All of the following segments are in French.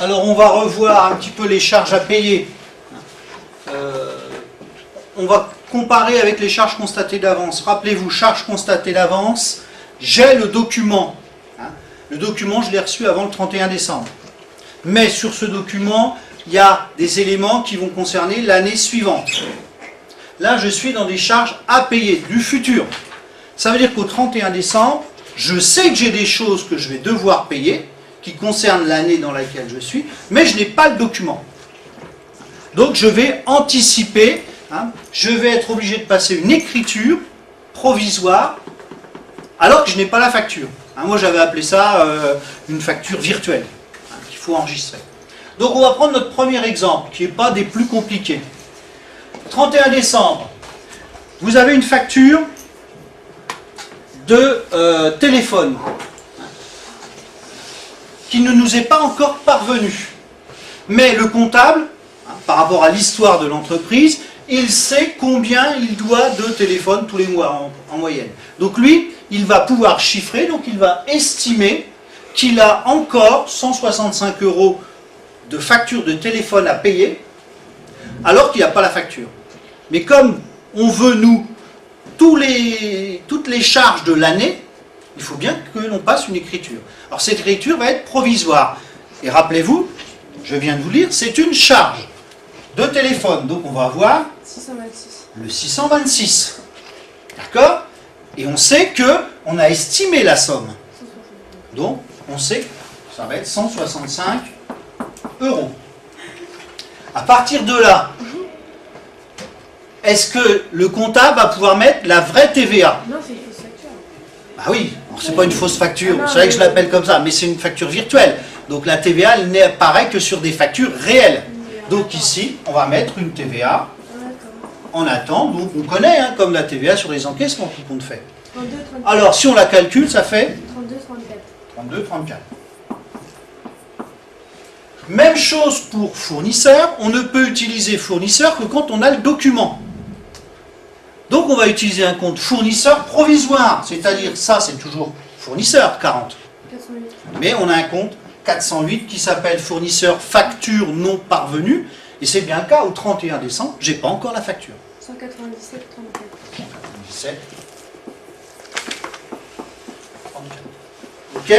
Alors on va revoir un petit peu les charges à payer. On va comparer avec les charges constatées d'avance. Rappelez-vous, charges constatées d'avance, j'ai le document. Le document, je l'ai reçu avant le 31 décembre. Mais sur ce document, il y a des éléments qui vont concerner l'année suivante. Là, je suis dans des charges à payer, du futur. Ça veut dire qu'au 31 décembre, je sais que j'ai des choses que je vais devoir payer, qui concernent l'année dans laquelle je suis, mais je n'ai pas le document. Donc je vais anticiper, je vais être obligé de passer une écriture provisoire, alors que je n'ai pas la facture. Moi j'avais appelé ça une facture virtuelle, qu'il faut enregistrer. Donc on va prendre notre premier exemple, qui n'est pas des plus compliqués. 31 décembre, vous avez une facture de téléphone qui ne nous est pas encore parvenue. Mais le comptable, par rapport à l'histoire de l'entreprise, il sait combien il doit de téléphones tous les mois en moyenne. Donc lui, il va pouvoir chiffrer, donc il va estimer qu'il a encore 165 € de facture de téléphone à payer, alors qu'il n'y a pas la facture. Mais comme on veut, nous, toutes les charges de l'année, il faut bien que l'on passe une écriture. Alors cette écriture va être provisoire. Et rappelez-vous, je viens de vous lire, c'est une charge de téléphone. Donc on va avoir 626. Le 626. D'accord? Et on sait qu'on a estimé la somme. Donc on sait que ça va être 165 €. À partir de là, est-ce que le comptable va pouvoir mettre la vraie TVA? Non, c'est une fausse facture. Ah oui, c'est pas une fausse facture, c'est vrai que je l'appelle comme ça, mais c'est une facture virtuelle. Donc la TVA, elle n'apparaît que sur des factures réelles. Donc ici, on va mettre une TVA en attente, donc on connaît, comme la TVA sur les encaissements tout compte fait. 32, 34. Alors si on la calcule, ça fait 32, 34. 32, 34. Même chose pour fournisseur, on ne peut utiliser fournisseur que quand on a le document. Donc on va utiliser un compte fournisseur provisoire, c'est-à-dire ça c'est toujours fournisseur 40. 408. Mais on a un compte 408 qui s'appelle fournisseur facture non parvenue, et c'est bien le cas au 31 décembre, j'ai pas encore la facture. 197, 34. 197, 34. Ok?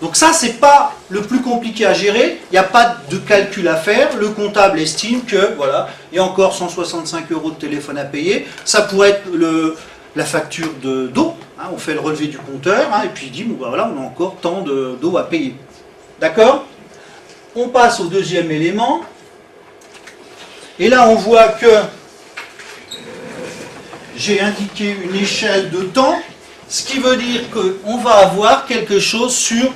Donc ça, c'est pas le plus compliqué à gérer, il n'y a pas de calcul à faire, le comptable estime que, voilà, il y a encore 165 € de téléphone à payer, ça pourrait être la facture d'eau, on fait le relevé du compteur, et puis il dit, bon, voilà, on a encore tant d'eau à payer. D'accord? On passe au deuxième élément, et là on voit que j'ai indiqué une échelle de temps, ce qui veut dire qu'on va avoir quelque chose sur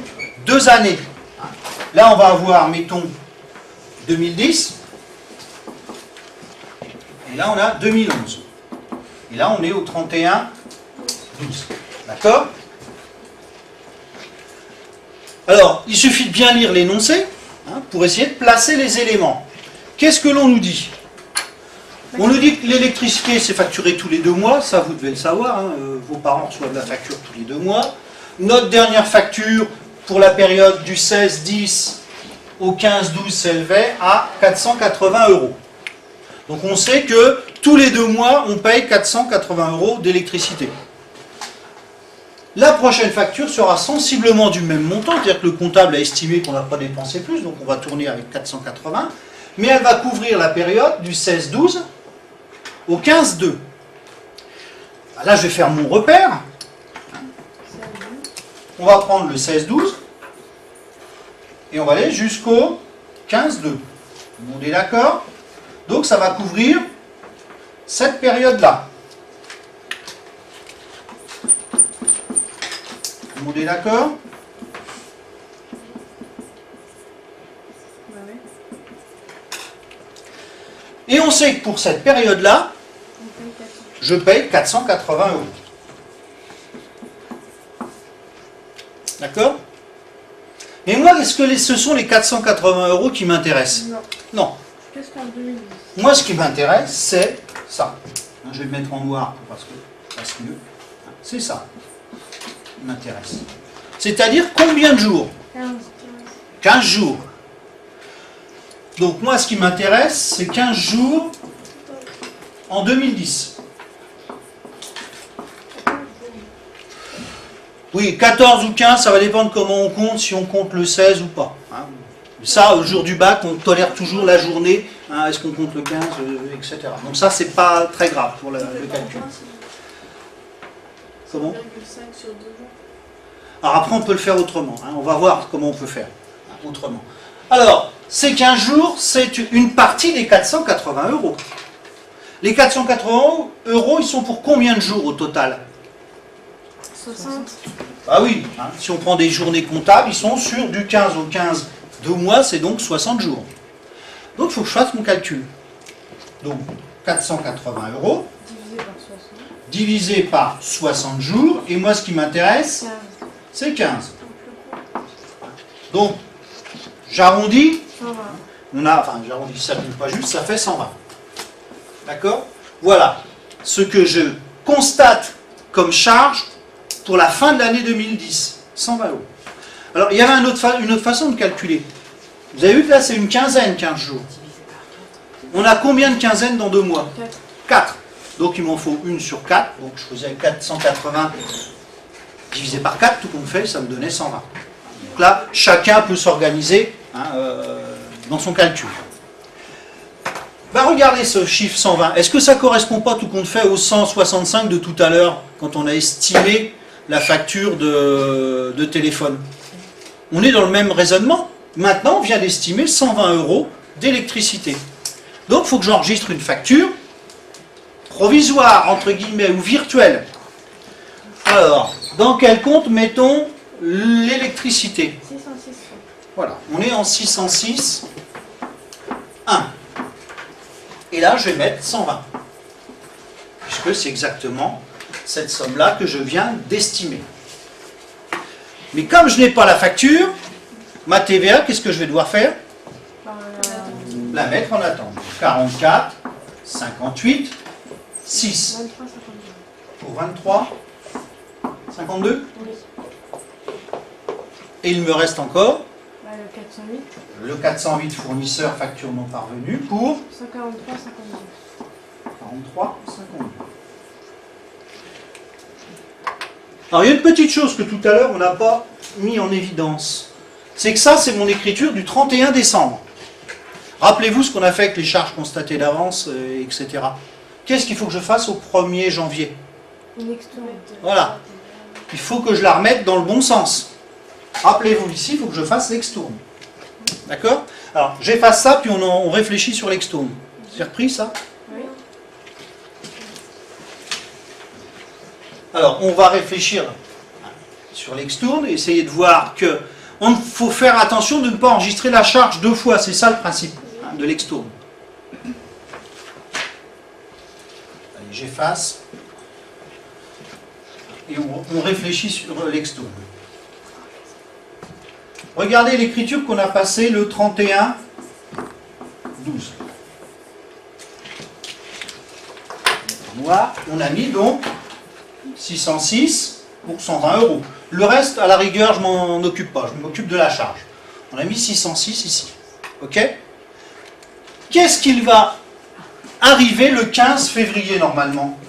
2 années. Là, on va avoir, mettons, 2010. Et là, on a 2011. Et là, on est au 31-12. D'accord? Alors, il suffit de bien lire l'énoncé pour essayer de placer les éléments. Qu'est-ce que l'on nous dit? On nous dit que l'électricité, c'est facturé tous les 2 mois, ça vous devez le savoir, vos parents reçoivent la facture tous les 2 mois. Notre dernière facture pour la période du 16-10 au 15-12 s'élevait à 480 €. Donc on sait que tous les 2 mois, on paye 480 € d'électricité. La prochaine facture sera sensiblement du même montant, c'est-à-dire que le comptable a estimé qu'on n'a pas dépensé plus, donc on va tourner avec 480, mais elle va couvrir la période du 16-12 au 15-2. Là, je vais faire mon repère. On va prendre le 16-12 et on va aller jusqu'au 15-2. On est d'accord? Donc, ça va couvrir cette période-là. On est d'accord? Et on sait que pour cette période-là, je paye 480 €. D'accord? Et moi, est-ce que ce sont les 480 € qui m'intéressent? Non. Non. Qu'est-ce qu'en 2010? Moi, ce qui m'intéresse, c'est ça. Je vais le mettre en noir parce que ça passe mieux. C'est ça qui m'intéresse. C'est-à-dire combien de jours? 15. 15 jours. Donc moi, ce qui m'intéresse, c'est 15 jours en 2010. Oui, 14 ou 15, ça va dépendre comment on compte, si on compte le 16 ou pas. Hein. Ça, au jour du bac, on tolère toujours la journée. Hein, est-ce qu'on compte le 15, etc. Donc ça, c'est pas très grave pour le calcul. Comment ? 5 sur 2 jours. Alors après, on peut le faire autrement. Hein. On va voir comment on peut faire autrement. Alors, ces 15 jours, c'est une partie des 480 €. Les 480 €, ils sont pour combien de jours au total ? 60. Ah oui, hein, si on prend des journées comptables, ils sont sur du 15 au 15, 2 mois, c'est donc 60 jours. Donc il faut que je fasse mon calcul. Donc 480 € Divisé par 60. divisé par 60 jours, et moi ce qui m'intéresse, 15. c'est 15. Donc j'arrondis, 120. enfin j'arrondis, ça ne bouge pas juste, ça fait 120. D'accord ? Voilà ce que je constate comme charge pour la fin de l'année 2010, 120 €. Alors, il y avait une autre façon de calculer. Vous avez vu que là, c'est une quinzaine, 15 jours. On a combien de quinzaines dans 2 mois ? 4. 4. Donc, il m'en faut une sur 4. Donc, je faisais 480 divisé par 4, tout compte fait, ça me donnait 120. Donc là, chacun peut s'organiser dans son calcul. Ben, regardez ce chiffre 120. Est-ce que ça ne correspond pas, tout compte fait, au 165 de tout à l'heure, quand on a estimé la facture de téléphone? On est dans le même raisonnement. Maintenant, on vient d'estimer 120 € d'électricité. Donc, il faut que j'enregistre une facture provisoire, entre guillemets, ou virtuelle. Alors, dans quel compte mettons l'électricité? 606. Voilà, on est en 606, 1. Et là, je vais mettre 120. Puisque c'est exactement cette somme-là que je viens d'estimer. Mais comme je n'ai pas la facture, ma TVA, qu'est-ce que je vais devoir faire? La mettre en attente. 44, 58, 6. 23, 52. Pour 23, 52. Oui. Et il me reste encore Le 408. le 408 fournisseur facture non parvenue pour 143, 52. 43, 52. Alors il y a une petite chose que tout à l'heure on n'a pas mis en évidence. C'est que ça, c'est mon écriture du 31 décembre. Rappelez-vous ce qu'on a fait avec les charges constatées d'avance, etc. Qu'est-ce qu'il faut que je fasse au 1er janvier? Une extourne. Voilà. Il faut que je la remette dans le bon sens. Rappelez-vous ici, il faut que je fasse l'extourne. D'accord? Alors, j'efface ça, puis on réfléchit sur l'extourne. C'est repris ça? Oui. Alors, on va réfléchir sur l'extourne et essayer de voir que il faut faire attention de ne pas enregistrer la charge 2 fois. C'est ça le principe de l'extourne. Allez, j'efface. Et on réfléchit sur l'extourne. Regardez l'écriture qu'on a passée le 31 12. En noir, on a mis donc 606 pour 120 €. Le reste, à la rigueur, je m'en occupe pas. Je m'occupe de la charge. On a mis 606 ici. OK? Qu'est-ce qu'il va arriver le 15 février normalement?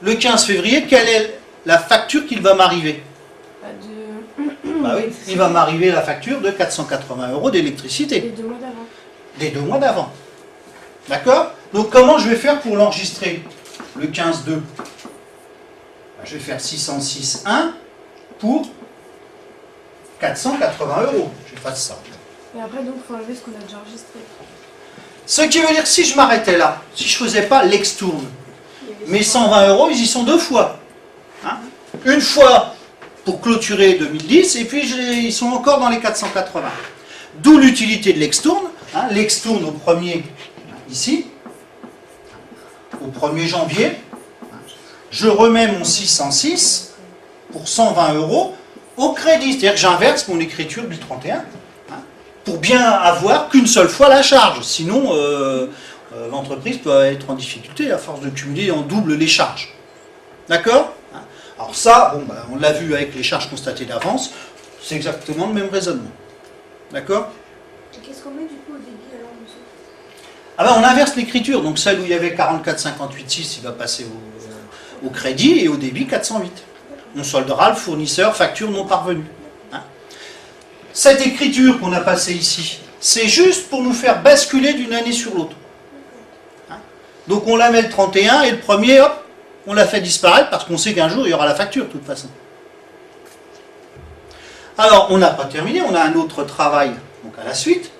Le 15 février, quelle est la facture qu'il va m'arriver? Bah oui, il va m'arriver la facture de 480 € d'électricité. Les 2 mois d'avant. Des 2 mois d'avant. D'accord? Donc comment je vais faire pour l'enregistrer? Le 15-2. Bah, je vais faire 606,1 pour 480 €. Je fasse ça. Et après, donc, il faut enlever ce qu'on a déjà enregistré. Ce qui veut dire que si je m'arrêtais là, si je ne faisais pas l'extourne, mes 120 €, ils y sont 2 fois. Hein? Une fois pour clôturer 2010, et puis ils sont encore dans les 480. D'où l'utilité de l'extourne. Hein? L'extourne au 1er, ici, au 1er janvier, je remets mon 606 pour 120 € au crédit. C'est-à-dire que j'inverse mon écriture du 31 pour bien avoir qu'une seule fois la charge. Sinon, l'entreprise peut être en difficulté à force de cumuler en double les charges. D'accord? Alors ça, bon, on l'a vu avec les charges constatées d'avance, c'est exactement le même raisonnement. D'accord? Qu'est-ce qu'on met du coup au débit alors, monsieur? Ah ben on inverse l'écriture, donc celle où il y avait 44,58,6, il va passer au crédit, et au débit 408. On soldera le fournisseur, facture non parvenue. Hein. Cette écriture qu'on a passée ici, c'est juste pour nous faire basculer d'une année sur l'autre. Hein. Donc on la met le 31 et le premier, hop, on la fait disparaître parce qu'on sait qu'un jour il y aura la facture de toute façon. Alors on n'a pas terminé, on a un autre travail, donc à la suite,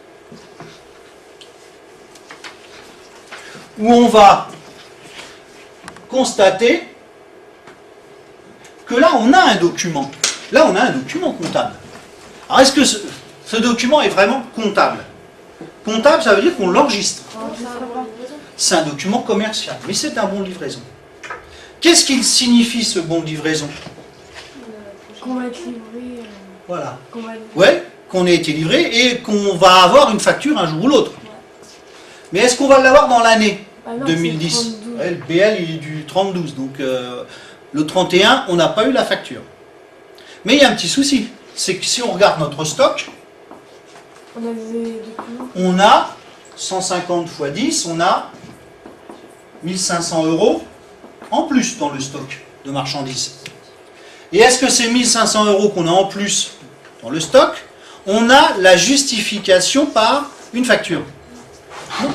où on va constater que là, on a un document. Là, on a un document comptable. Alors, est-ce que ce document est vraiment comptable? Comptable, ça veut dire qu'on l'enregistre. C'est un document commercial, mais c'est un bon de livraison. Qu'est-ce qu'il signifie, ce bon de livraison? Qu'on va être livré. Voilà. Qu'on va être livré. Ouais, qu'on ait été livré et qu'on va avoir une facture un jour ou l'autre. Mais est-ce qu'on va l'avoir dans l'année Ah non, 2010? c'est 32. Ouais, le BL, il est du 30-12, donc le 31, on n'a pas eu la facture. Mais il y a un petit souci, c'est que si on regarde notre stock, On a des documents. on a 150 x 10, on a 1500 € en plus dans le stock de marchandises. Et est-ce que ces 1500 € qu'on a en plus dans le stock, on a la justification par une facture? Non.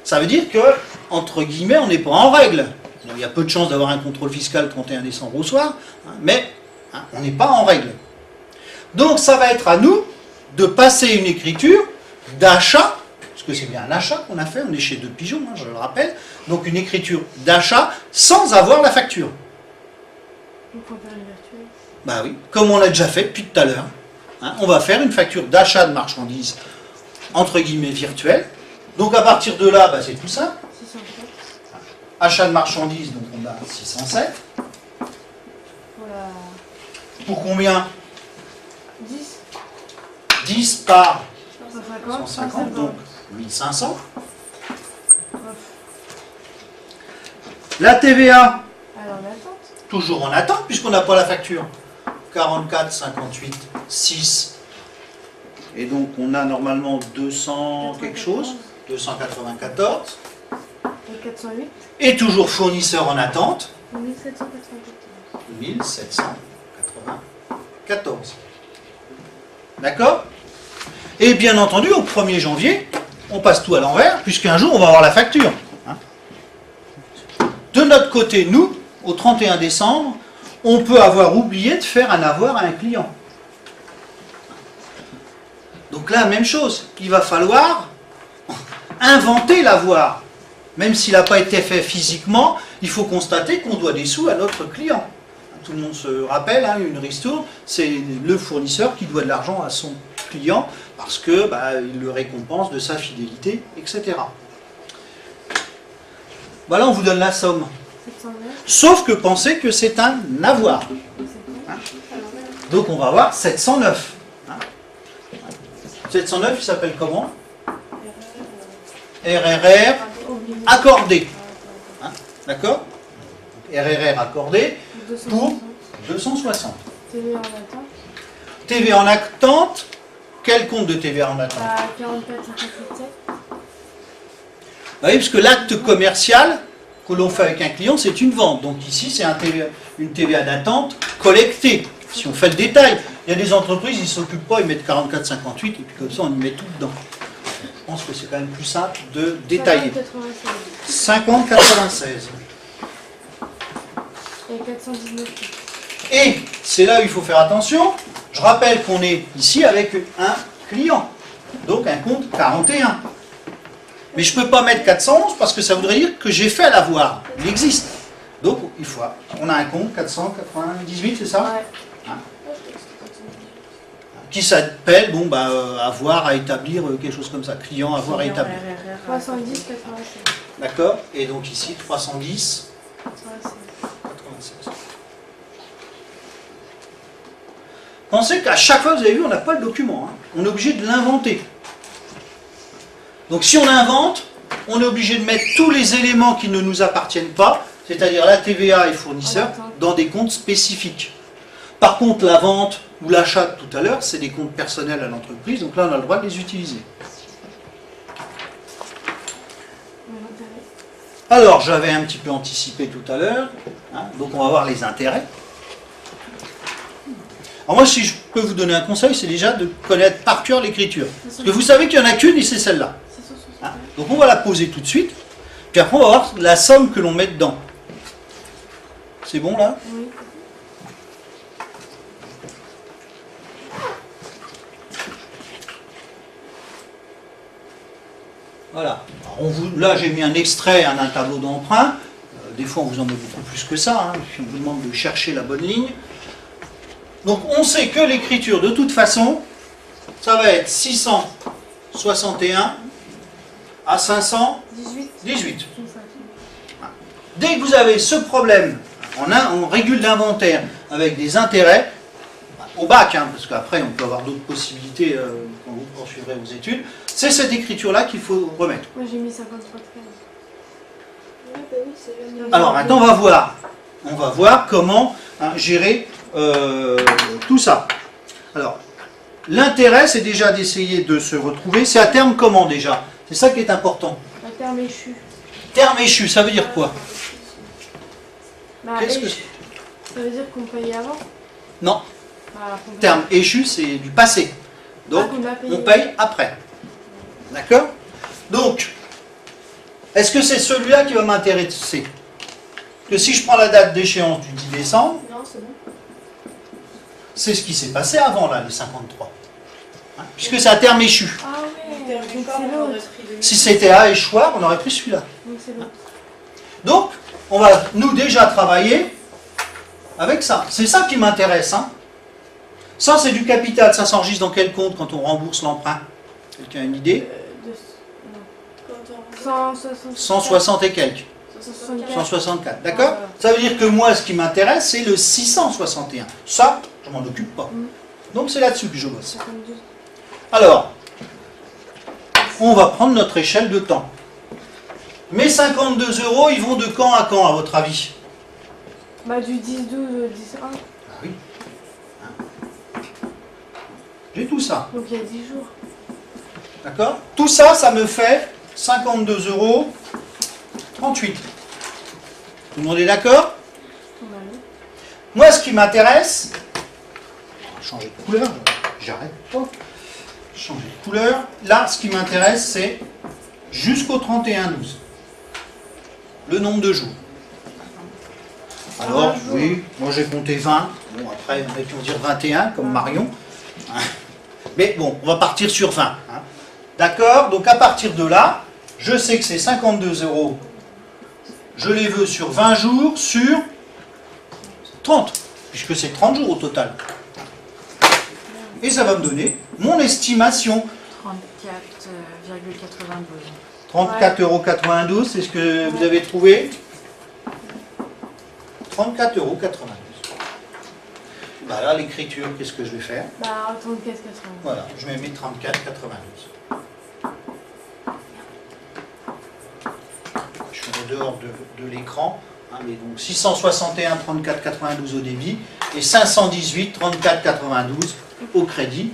Ça veut dire que, entre guillemets, on n'est pas en règle. Il y a peu de chances d'avoir un contrôle fiscal le 31 décembre au soir, hein, mais hein, on n'est pas en règle. Donc ça va être à nous de passer une écriture d'achat, parce que c'est bien un achat qu'on a fait, on est chez Deux Pigeons, hein, je le rappelle, donc une écriture d'achat sans avoir la facture. On peut faire une virtuelle. Bah oui, comme on l'a déjà fait depuis tout à l'heure. Hein, on va faire une facture d'achat de marchandises, entre guillemets, virtuelle. Donc à partir de là, bah, c'est tout simple. 607. Achat de marchandises, donc on a 607. Voilà. Pour combien? 10. 10 par 150. 150, donc 1500. La TVA, Alors on attend. toujours en attente, puisqu'on n'a pas la facture. 44, 58, 6. Et donc on a normalement 200 quelque chose. 294. Et 408. Et toujours fournisseur en attente. 1794. 1794. D'accord? Et bien entendu, au 1er janvier, on passe tout à l'envers, puisqu'un jour, on va avoir la facture. Hein. De notre côté, nous, au 31 décembre, on peut avoir oublié de faire un avoir à un client. Donc là, même chose. Il va falloir inventer l'avoir. Même s'il n'a pas été fait physiquement, il faut constater qu'on doit des sous à notre client. Tout le monde se rappelle, hein, une ristourne, c'est le fournisseur qui doit de l'argent à son client parce que il le récompense de sa fidélité, etc. Voilà, on vous donne la somme. 709. Sauf que pensez que c'est un avoir. Hein. Donc on va avoir 709. Hein. 709, il s'appelle comment? RRR accordé. Hein. D'accord? RRR accordé pour 260. TV en attente. TV en attente, quel compte de TVA en attente? 44, 57. Oui, parce que l'acte commercial que l'on fait avec un client, c'est une vente. Donc ici, c'est une TVA d'attente collectée. Si on fait le détail, il y a des entreprises, ils ne s'occupent pas, ils mettent 44, 58, et puis comme ça, on y met tout dedans. Je pense que c'est quand même plus simple de détailler. 50, 96. Et 419. Et c'est là où il faut faire attention. Je rappelle qu'on est ici avec un client. Donc un compte 41. Mais je ne peux pas mettre 411 parce que ça voudrait dire que j'ai fait l'avoir. Il existe. Donc il faut. On a un compte 498, c'est ça? Ouais. Hein, qui s'appelle, avoir à établir, quelque chose comme ça. Client, avoir à établir. 310, 96. D'accord? Et donc ici, 310, 96. 96. Pensez qu'à chaque fois, vous avez vu, on n'a pas le document. Hein. On est obligé de l'inventer. Donc si on invente, on est obligé de mettre tous les éléments qui ne nous appartiennent pas, c'est-à-dire la TVA et fournisseurs, dans des comptes spécifiques. Par contre, la vente ou l'achat de tout à l'heure, c'est des comptes personnels à l'entreprise, donc là on a le droit de les utiliser. Alors, j'avais un petit peu anticipé tout à l'heure, hein, donc on va voir les intérêts. Alors moi, si je peux vous donner un conseil, c'est déjà de connaître par cœur l'écriture. Parce que vous savez qu'il n'y en a qu'une et c'est celle-là. Hein, donc on va la poser tout de suite, puis après on va voir la somme que l'on met dedans. C'est bon là? Oui. Voilà. Alors, là, j'ai mis un extrait d'un tableau d'emprunt. Des fois, on vous en met beaucoup plus que ça. Hein, puis on vous demande de chercher la bonne ligne. Donc, on sait que l'écriture, de toute façon, ça va être 661 à 518. 18. Dès que vous avez ce problème en régule d'inventaire avec des intérêts, au bac, hein, parce qu'après, on peut avoir d'autres possibilités quand vous poursuivrez vos études, c'est cette écriture-là qu'il faut remettre. Moi j'ai mis 53 13. Ouais, bah oui, c'est le même. Alors maintenant on va voir comment hein, gérer tout ça. Alors l'intérêt c'est déjà d'essayer de se retrouver. C'est à terme comment déjà? C'est ça qui est important. La terme échu. Terme échu, ça veut dire quoi? Bah, Qu'est-ce que échu. Ça veut dire qu'on payait avant? Non, Bah, qu'on paye- terme échu c'est du passé. Donc qu'on a payé. on paye après. D'accord? Donc, est-ce que c'est celui-là qui va m'intéresser? Que si je prends la date d'échéance du 10 décembre, Non, c'est bon. c'est ce qui s'est passé avant là, les 53. Hein, puisque c'est un terme échu. Ah ouais, donc Donc c'est l'autre. Si c'était à échoir, on aurait pris celui-là. Donc c'est l'autre. Donc, on va nous déjà travailler avec ça. C'est ça qui m'intéresse. Hein. Ça, c'est du capital. Ça s'enregistre dans quel compte quand on rembourse l'emprunt? Quelqu'un a une idée? 160. 160 et quelques. 164. D'accord? Ça veut dire que moi, ce qui m'intéresse, c'est le 661. Ça, je m'en occupe pas. Donc, c'est là-dessus que je bosse. 52. Alors, on va prendre notre échelle de temps. Mes 52 €, ils vont de quand à quand, à votre avis? Bah du 10, 12, 10, 1. Ah oui. Hein. J'ai tout ça. Donc il y a 10 jours. D'accord? Tout ça, ça me fait 52 € 38. Tout le monde est d'accord? On va aller. Moi, ce qui m'intéresse, on va changer de couleur, j'arrête pas. Changer de couleur. Là, ce qui m'intéresse, c'est jusqu'au 31/12. Le nombre de jours. Alors, oui, moi j'ai compté 20. Bon, après, il y en a qui vont dire 21, comme Marion. Mais bon, on va partir sur 20. Hein. D'accord? Donc, à partir de là, je sais que c'est 52 €. Je les veux sur 20 jours, sur 30. Puisque c'est 30 jours au total. Et ça va me donner mon estimation. 34,92. 34,92 €, c'est ce que vous avez trouvé? 34,92 €. Bah là, l'écriture, qu'est-ce que je vais faire? Bah 34, 80. Voilà, je vais mettre 34,92. Je suis en dehors de l'écran. Hein, mais donc 661 34,92 au débit et 518 34,92 au crédit.